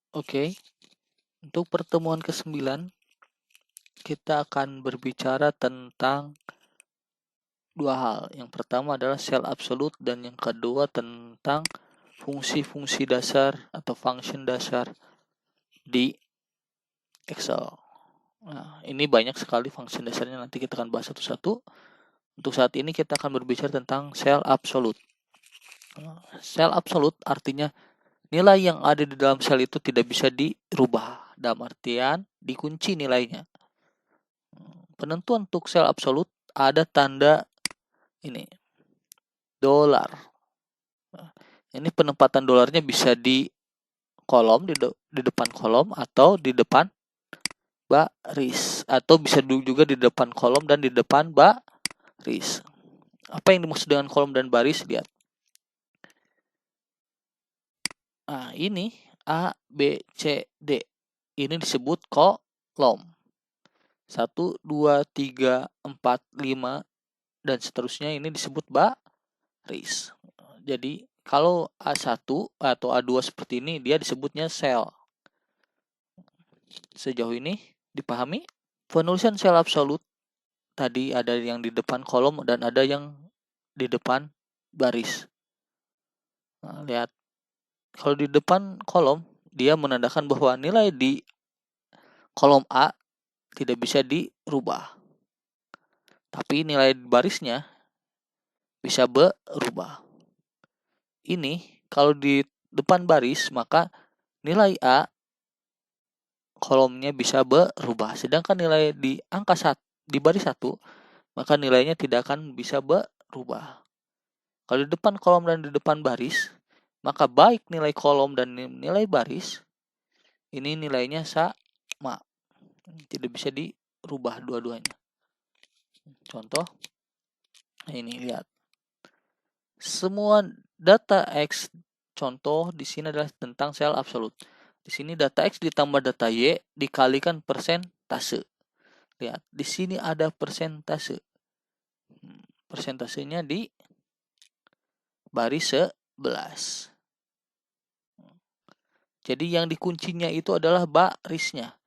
Oke, untuk pertemuan ke-9 kita akan berbicara tentang dua hal. Yang pertama adalah sel absolut dan yang kedua tentang fungsi-fungsi dasar atau function dasar di Excel. Nah, ini banyak sekali function dasarnya, nanti kita akan bahas satu-satu. Untuk saat ini kita akan berbicara tentang sel absolut. Sel absolut artinya nilai yang ada di dalam sel itu tidak bisa dirubah. Dalam artian dikunci nilainya. Penentuan untuk sel absolut ada tanda ini dolar. Ini penempatan dolarnya bisa di kolom, di depan kolom atau di depan baris, atau bisa juga di depan kolom dan di depan baris. Apa yang dimaksud dengan kolom dan baris? Lihat. Nah, ini A, B, C, D. Ini disebut kolom. 1, 2, 3, 4, 5, dan seterusnya ini disebut baris. Jadi, kalau A1 atau A2 seperti ini, dia disebutnya sel. Sejauh ini dipahami? Penulisan sel absolut tadi ada yang di depan kolom dan ada yang di depan baris. Nah, lihat. Kalau di depan kolom, dia menandakan bahwa nilai di kolom A tidak bisa dirubah. Tapi nilai barisnya bisa berubah. Ini kalau di depan baris, maka nilai A kolomnya bisa berubah. Sedangkan nilai di angka 1, di baris 1, maka nilainya tidak akan bisa berubah. Kalau di depan kolom dan di depan baris, maka baik nilai kolom dan nilai baris, ini nilainya sama. Tidak bisa dirubah dua-duanya. Contoh, ini lihat. Semua data X, contoh di sini adalah tentang sel absolut. Di sini data X ditambah data Y dikalikan persentase. Lihat, di sini ada persentase. Persentasenya di baris 11. Jadi yang dikuncinya itu adalah barisnya.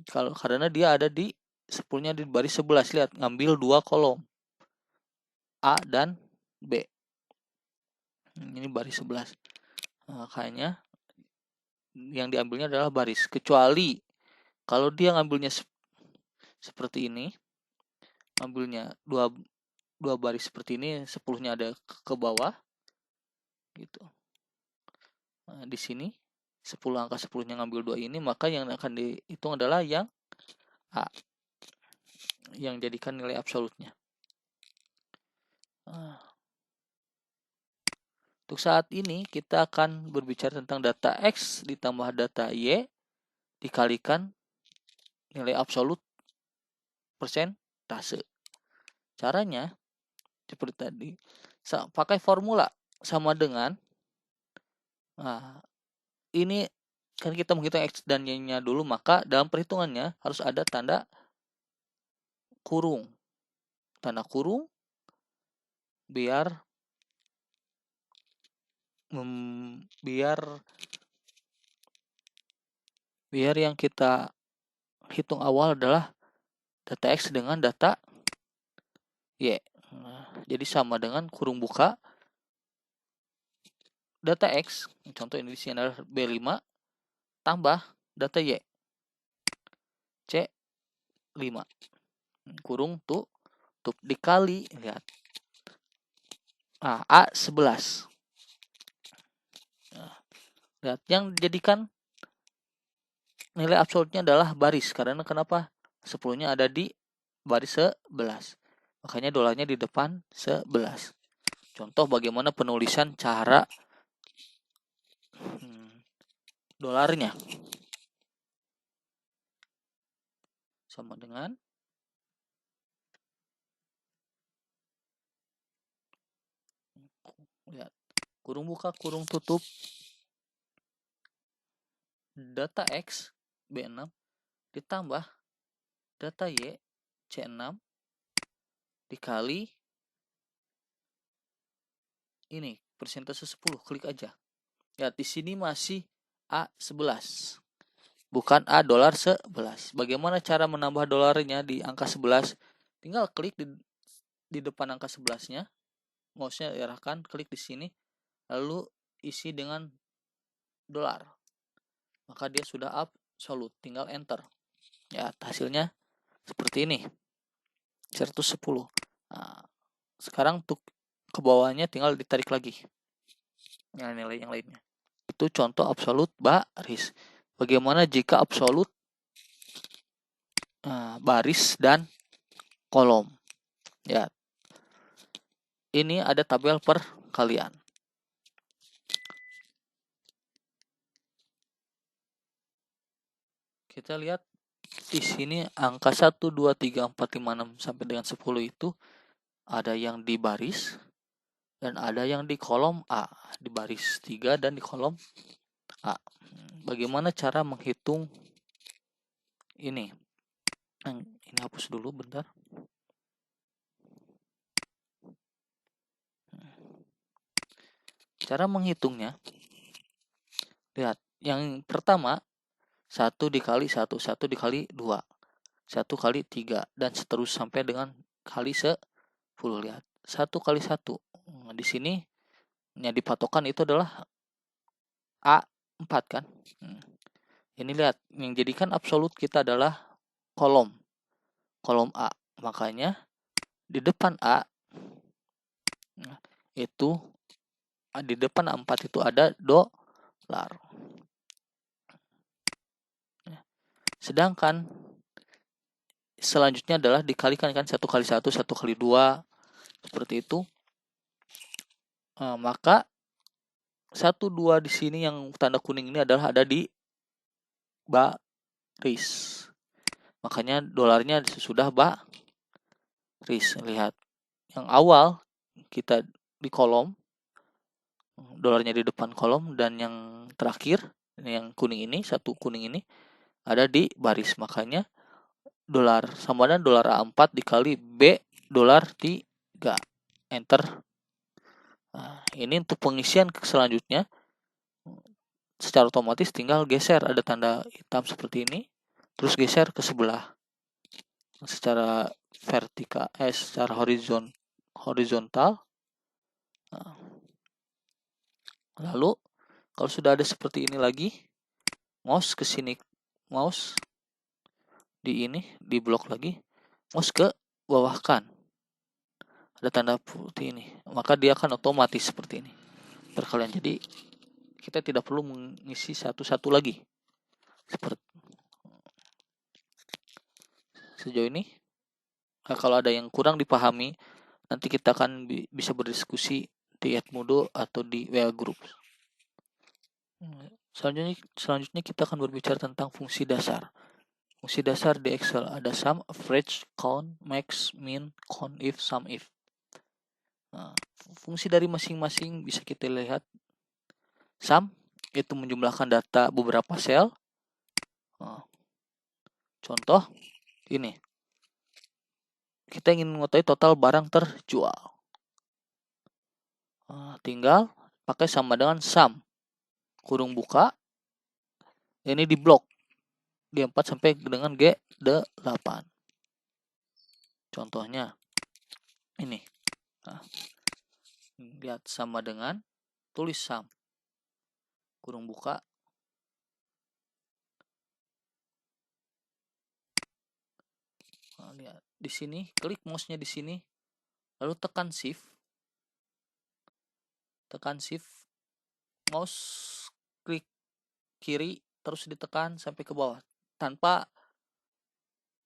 Karena dia ada di 10-nya di baris 11. Lihat, ngambil 2 kolom. A dan B. Ini baris 11. Makanya yang diambilnya adalah baris. Kecuali kalau dia ngambilnya seperti ini, ngambilnya dua baris seperti ini, 10-nya ada ke bawah gitu. Nah, di sini 10 angka 10-nya ngambil 2 ini, maka yang akan dihitung adalah yang A, yang jadikan nilai absolutnya. Untuk saat ini kita akan berbicara tentang data X ditambah data Y dikalikan nilai absolut persentase. Caranya seperti tadi, pakai formula sama dengan, nah, ini kan kita menghitung X dan Y-nya dulu, maka dalam perhitungannya harus ada tanda kurung. Tanda kurung biar yang kita hitung awal adalah data X dengan data Y. Nah, jadi sama dengan kurung buka data X, contoh ini di sini adalah B5 tambah data Y C5 kurung tutup dikali, lihat, A11. Nah, lihat, yang dijadikan nilai absolutnya adalah baris. Karena kenapa? 10-nya ada di baris 11. Makanya dolarnya di depan 11. Contoh bagaimana penulisan cara dolarnya. Sama dengan lihat, kurung buka kurung tutup data X B6 ditambah data Y C6 dikali ini persentase 10, klik aja. Ya, di sini masih A11, bukan A dolar 11. Bagaimana cara menambah dolarnya di angka 11? Tinggal klik di depan angka 11-nya, mouse-nya arahkan, klik di sini, lalu isi dengan dolar. Maka dia sudah absolut, tinggal enter. Ya, hasilnya seperti ini. 110. Nah, sekarang untuk ke bawahnya tinggal ditarik lagi. Nilai yang lainnya. Itu contoh absolut baris. Bagaimana jika absolut baris dan kolom? Ya, ini ada tabel perkalian. Kita lihat di sini angka 1, 2, 3, 4, 5, 6 sampai dengan 10 itu ada yang di baris dan ada yang di kolom A, di baris 3 dan di kolom A. Bagaimana cara menghitung ini? Ini hapus dulu bentar. Cara menghitungnya, lihat, yang pertama 1 dikali 1, 1 dikali 2, 1 kali 3, dan seterusnya sampai dengan kali 10. Lihat, 1 kali 1. Di sini yang dipatokan itu adalah A4 kan. Ini lihat, yang jadikan absolut kita adalah kolom A. Makanya di depan A itu, di depan A4 itu ada dolar. Sedangkan selanjutnya adalah dikalikan kan, 1 kali 1, 1 kali 2, seperti itu. Maka 1, 2 di sini yang tanda kuning ini adalah ada di baris. Makanya dolarnya sudah baris. Lihat, yang awal kita di kolom, dolarnya di depan kolom, dan yang terakhir yang kuning ini, satu kuning ini ada di baris. Makanya dolar sama dengan dolar A4 dikali B dolar 3. Enter. Nah, ini untuk pengisian selanjutnya secara otomatis tinggal geser, ada tanda hitam seperti ini, terus geser ke sebelah secara vertikal, secara horizontal. Nah, lalu kalau sudah ada seperti ini lagi, mouse ke sini, mouse di blok lagi, mouse ke bawahkan, ada tanda putih ini, maka dia akan otomatis seperti ini perkalian. Jadi kita tidak perlu mengisi satu-satu lagi. Seperti sejauh ini, kalau ada yang kurang dipahami, nanti kita akan bisa berdiskusi di Edmodo atau di WA Group. Selanjutnya kita akan berbicara tentang fungsi dasar. Fungsi dasar di Excel ada sum, average, count, max, min, count if, sum if. Nah, fungsi dari masing-masing bisa kita lihat. Sum itu menjumlahkan data beberapa sel. Nah, contoh ini, kita ingin mengetahui total barang terjual. Nah, tinggal pakai sama dengan sum, kurung buka, ini di blok G4 sampai dengan G8. Contohnya ini. Nah, lihat, sama dengan tulis sum, kurung buka, nah, lihat di sini, klik mouse-nya di sini, lalu tekan shift, mouse klik kiri terus ditekan sampai ke bawah tanpa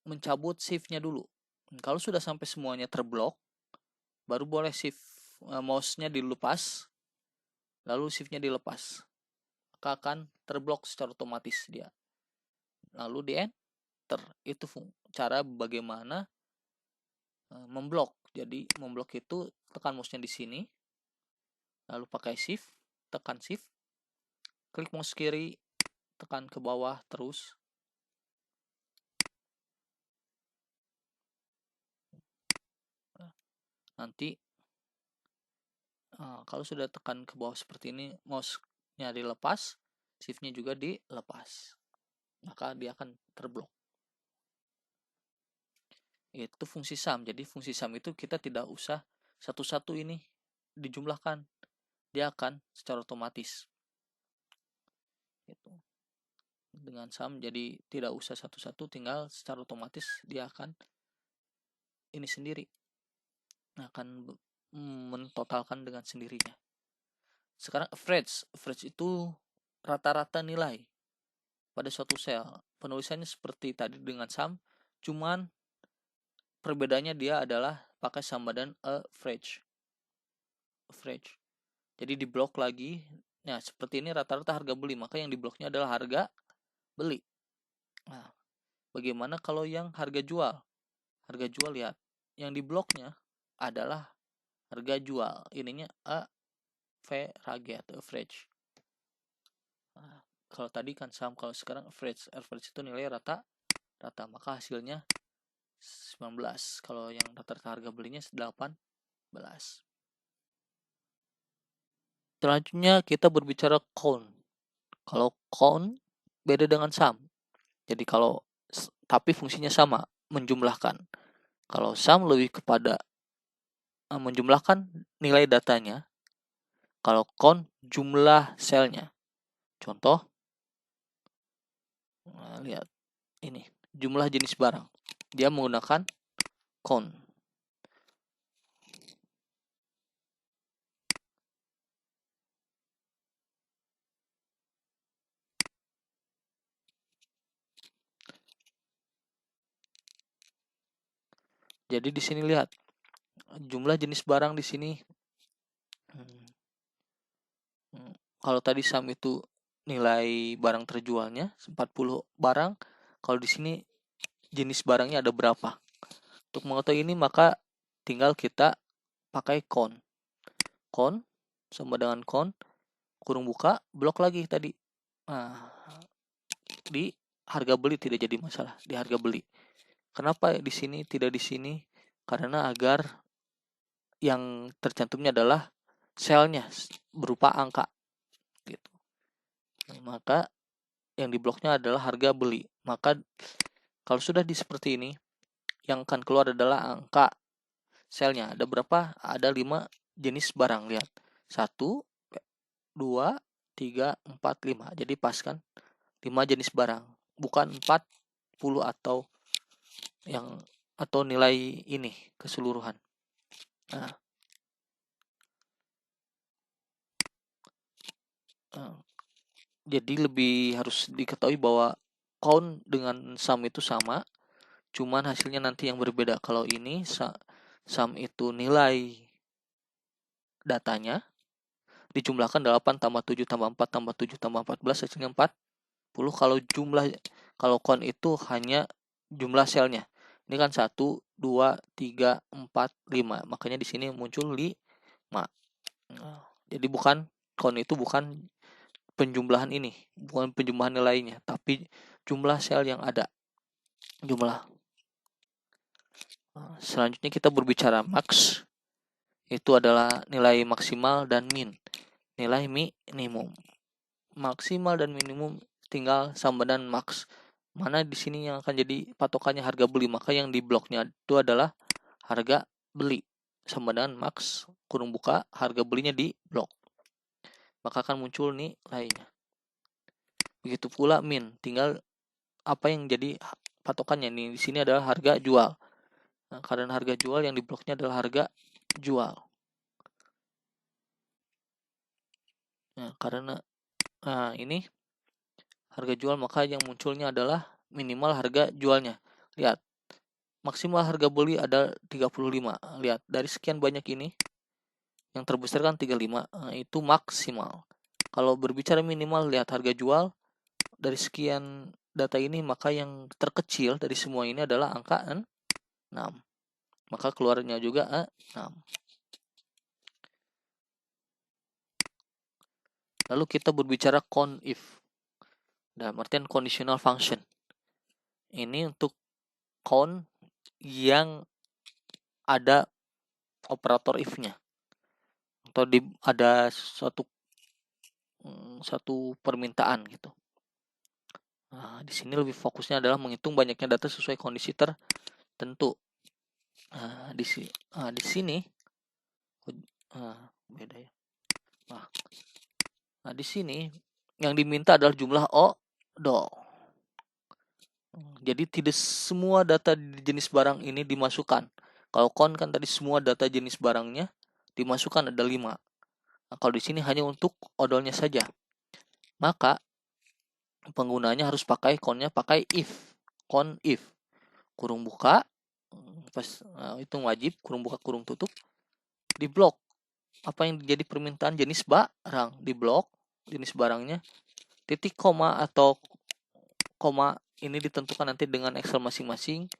mencabut shift-nya dulu. Kalau sudah sampai semuanya terblok, baru boleh shift mouse-nya dilepas, lalu shift-nya dilepas, maka akan terblok secara otomatis dia. Lalu di enter. Itu cara bagaimana memblok. Jadi memblok itu tekan mouse-nya di sini, lalu pakai shift, tekan shift, klik mouse kiri, tekan ke bawah terus. Nanti kalau sudah tekan ke bawah seperti ini, mouse-nya dilepas, shiftnya juga dilepas, maka dia akan terblok. Itu fungsi sum. Jadi fungsi sum itu kita tidak usah satu-satu ini dijumlahkan, dia akan secara otomatis gitu. Dengan sum jadi tidak usah satu-satu, tinggal secara otomatis dia akan ini sendiri, akan mentotalkan dengan sendirinya. Sekarang average itu rata-rata nilai pada suatu sel. Penulisannya seperti tadi dengan sum, cuman perbedaannya dia adalah pakai sama dan average. Jadi di blok lagi, nah seperti ini rata-rata harga beli, maka yang di bloknya adalah harga beli. Nah, bagaimana kalau yang harga jual? Harga jual, lihat, yang di bloknya adalah harga jual, ininya average. Nah, kalau tadi kan sum, kalau sekarang average itu nilai rata, maka hasilnya 19. Kalau yang rata-rata harga belinya 18. Selanjutnya kita berbicara count. Kalau count beda dengan sum. Jadi tapi fungsinya sama, menjumlahkan. Kalau sum lebih kepada menjumlahkan nilai datanya. Kalau count jumlah selnya. Contoh, lihat ini, jumlah jenis barang. Dia menggunakan count. Jadi di sini lihat jumlah jenis barang di sini. Kalau tadi sum itu nilai barang terjualnya 40 barang, kalau di sini jenis barangnya ada berapa. Untuk mengetahui ini maka tinggal kita pakai count. Count sama dengan count kurung buka blok lagi tadi. Nah, di harga beli tidak jadi masalah, di harga beli. Kenapa di sini tidak di sini? Karena agar yang tercantumnya adalah selnya berupa angka gitu. Maka yang di bloknya adalah harga beli. Maka kalau sudah di seperti ini, yang akan keluar adalah angka selnya. Ada berapa? Ada 5 jenis barang, lihat. 1, 2, 3, 4, 5. Jadi pas kan? 5 jenis barang, bukan 40 atau nilai ini keseluruhan. Nah, jadi lebih harus diketahui bahwa count dengan sum itu sama, cuman hasilnya nanti yang berbeda. Kalau ini sum itu nilai datanya dijumlahkan 8 tambah 7 tambah 4 tambah 7 tambah 14 hasilnya 40. Kalau count itu hanya jumlah selnya. Ini kan 1, 2, 3, 4, 5. Makanya di sini muncul 5. Jadi count itu bukan penjumlahan ini, bukan penjumlahan nilainya, tapi jumlah sel yang ada. Selanjutnya kita berbicara max. Itu adalah nilai maksimal dan min. Nilai minimum. Maksimal dan minimum tinggal sama dan max. Mana di sini yang akan jadi patokannya harga beli, maka yang di bloknya itu adalah harga beli sama dengan max kurung buka harga belinya di blok. Maka akan muncul nilainya. Begitu pula min, tinggal apa yang jadi patokannya nih. Di sini adalah harga jual. Nah, karena harga jual yang di bloknya adalah harga jual. Nah, karena ini harga jual, maka yang munculnya adalah minimal harga jualnya. Lihat, maksimal harga beli ada 35. Lihat, dari sekian banyak ini yang terbesar kan 35, itu maksimal. Kalau berbicara minimal, lihat harga jual dari sekian data ini, maka yang terkecil dari semua ini adalah angka 6. Maka keluarnya juga 6. Lalu kita berbicara count if. Dalam artian conditional function. Ini untuk count yang ada operator if-nya. Atau ada satu permintaan gitu. Nah, di sini lebih fokusnya adalah menghitung banyaknya data sesuai kondisi tertentu. Di sini beda ya. Nah, di sini yang diminta adalah jumlah odol. Jadi tidak semua data jenis barang ini dimasukkan. Kalau kon kan tadi semua data jenis barangnya dimasukkan ada 5. Nah, kalau di sini hanya untuk odolnya saja. Maka penggunanya harus pakai konnya pakai if. Kon if. Kurung buka itu wajib, kurung buka kurung tutup, di blok apa yang jadi permintaan jenis barang, di blok jenis barangnya, titik koma atau koma ini ditentukan nanti dengan Excel masing-masing.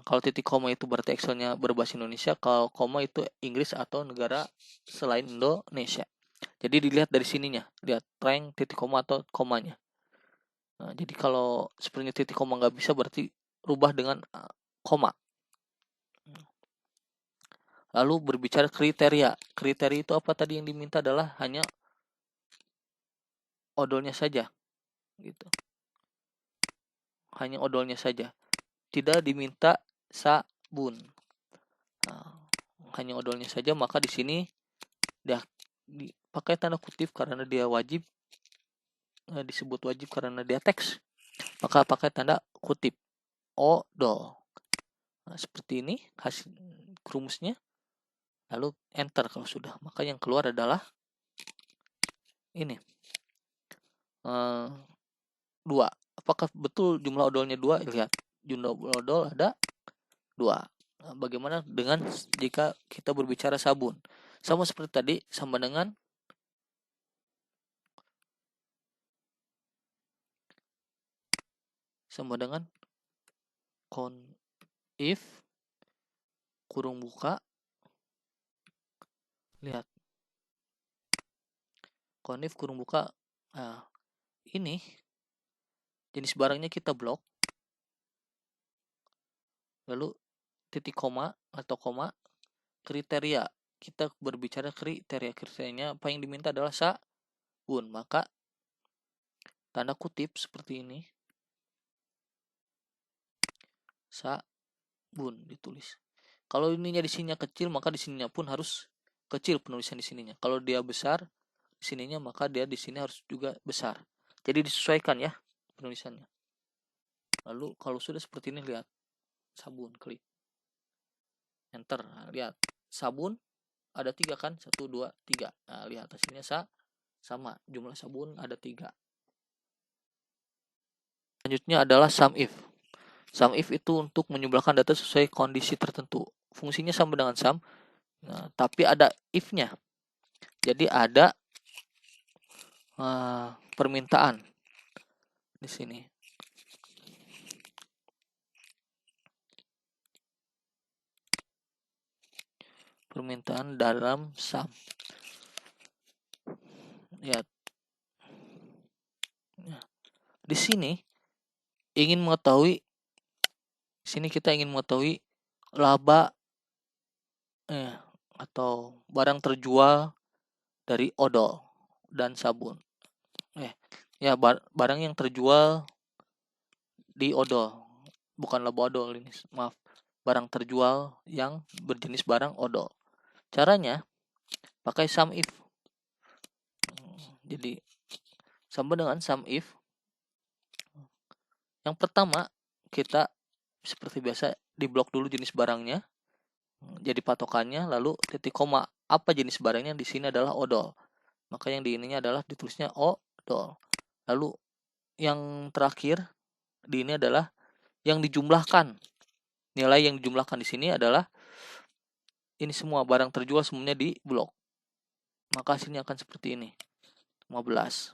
Kalau titik koma itu berarti Excelnya berbahasa Indonesia, kalau koma itu Inggris atau negara selain Indonesia. Jadi dilihat dari sininya, lihat rank titik koma atau komanya. Nah, jadi kalau sebenarnya titik koma nggak bisa, berarti rubah dengan koma. Lalu berbicara kriteria. Kriteria itu apa tadi yang diminta adalah hanya odolnya saja, gitu. Hanya odolnya saja. Tidak diminta sabun. Nah, hanya odolnya saja, maka di sini dia pakai tanda kutip karena dia wajib, disebut wajib karena dia teks, maka pakai tanda kutip odol. Nah, seperti ini hasil rumusnya. Lalu enter kalau sudah, maka yang keluar adalah ini 2. Apakah betul jumlah odolnya 2? Lihat, jumlah odol ada 2. Nah, bagaimana dengan jika kita berbicara sabun? Sama seperti tadi, sama dengan if kurung buka, lihat if kurung buka. Nah, ini jenis barangnya kita blok, lalu titik koma atau koma, kriteria, kita berbicara kriterianya apa yang diminta adalah sabun, maka tanda kutip seperti ini, sabun ditulis. Kalau ininya di sininya kecil, maka di sininya pun harus kecil penulisan di sininya. Kalau dia besar di sininya, maka dia di sini harus juga besar. Jadi disesuaikan ya penulisannya. Lalu kalau sudah seperti ini, lihat sabun, klik enter. Nah, lihat sabun ada 3 kan, 1, 2, 3. Nah, lihat hasilnya sama, jumlah sabun ada 3. Selanjutnya adalah sum if. Sum if itu untuk menjumlahkan data sesuai kondisi tertentu. Fungsinya sama dengan sum, nah, tapi ada if-nya. Jadi ada permintaan di sini. Permintaan dalam sum. Lihat. Di sini kita ingin mengetahui laba atau barang terjual dari odol dan sabun. Barang yang terjual di odol, bukan laba odol ini, maaf. Barang terjual yang berjenis barang odol. Caranya pakai sum if. Jadi sama dengan sum if. Yang pertama, kita seperti biasa di blok dulu jenis barangnya, jadi patokannya, lalu titik koma, apa jenis barangnya, di sini adalah odol, maka yang di ininya adalah ditulisnya odol. Lalu yang terakhir di ini adalah yang dijumlahkan. Nilai yang dijumlahkan di sini adalah ini semua barang terjual semuanya di blok, maka hasilnya akan seperti ini, 15.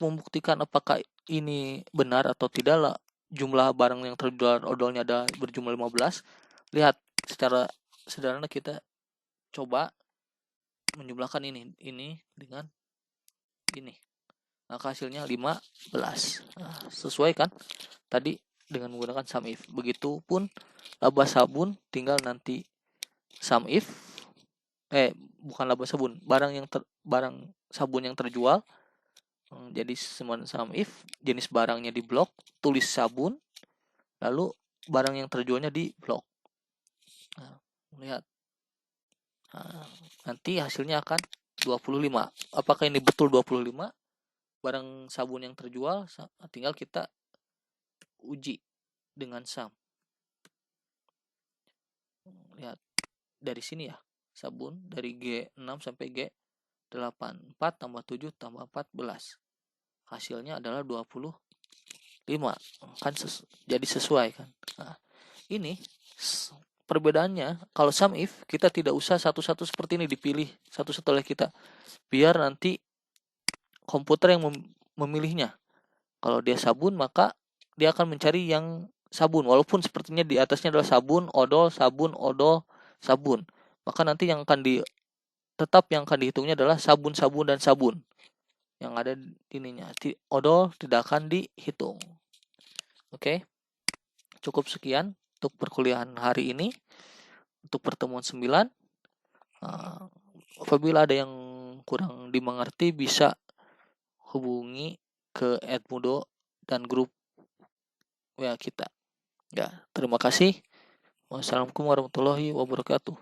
Membuktikan apakah ini benar atau tidak, jumlah barang yang terjual odolnya ada berjumlah 15. Lihat secara sederhana, kita coba menjumlahkan ini dengan ini, maka hasilnya 15. Nah, sesuai kan tadi dengan menggunakan sum if. Begitupun laba sabun, tinggal nanti sum if, bukan laba sabun, barang sabun yang terjual, Jadi sum if jenis barangnya di blok, tulis sabun, lalu barang yang terjualnya di blok. Nah, lihat. Nah, nanti hasilnya akan 25. Apakah ini betul 25? Barang sabun yang terjual, tinggal kita uji dengan sum. Lihat dari sini ya, sabun dari G6 sampai G8, 4 tambah 7 tambah 14, hasilnya adalah 25, kan jadi sesuai kan. Nah, ini perbedaannya. Kalau sum if kita tidak usah satu-satu seperti ini dipilih satu-satu oleh kita, biar nanti komputer yang memilihnya. Kalau dia sabun, maka dia akan mencari yang sabun, walaupun sepertinya di atasnya adalah sabun, odol, sabun. Maka nanti yang akan yang akan dihitungnya adalah sabun dan sabun. Yang ada ininya. Odol tidak akan dihitung. Oke. Cukup sekian untuk perkuliahan hari ini. Untuk pertemuan 9. Apabila ada yang kurang dimengerti, bisa hubungi ke Edmudo dan grup WA kita. Ya, terima kasih. Wassalamualaikum warahmatullahi wabarakatuh.